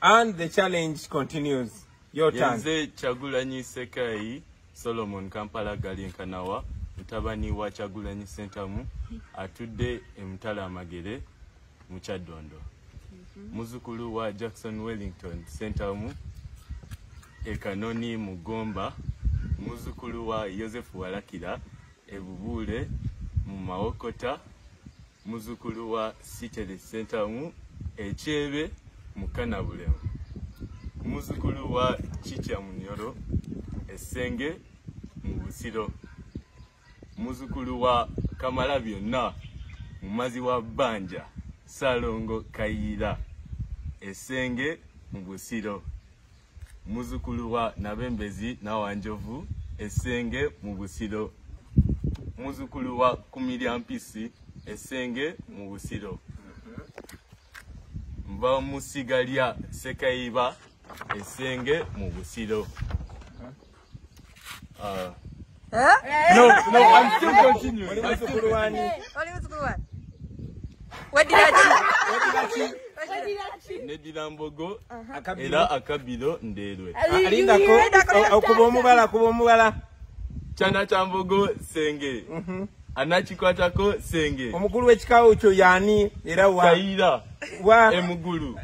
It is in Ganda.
And the challenge continues. Your turn. Yenze Chagulanyi Sekai, Solomon Kampala Galinkanawa, mutabani wa Chagulanyi Sentamu, atudde Mtala Magere, Muchadondo. Muzukulu wa Jackson Wellington Sentamu, Ekanoni Mugomba, muzukulu wa Joseph Walakira, Ebubule, Mumaokota, muzukulu wa Sitere Sentamu, Echebe, Mukanabulemu. Muzukulu wa Chicha Munyoro, Esenge, Mubusiro. Muzukulu wa Kamala Byonna, Mumazi wa Banja, Salongo Kayira, Esenge, Mubusiro. Muzukulu wa Nabembezi Nawanjovu, Esenge, Mubusiro. Muzukulu wa Kumilyampisi, Esenge, Mubusiro. Mba Musigalia Sekaiba, Esenge, Mubusiro. No, I'm still continuing. What did I do? Nedilambogo, Era Akabilo, Ndelwe. Alindako, Kubomugala. Chana Chambogo, Senge. Anachikwatako, Senge. Omukulu w'ekikawo kyo yani era wa Kayira wa Emugulu.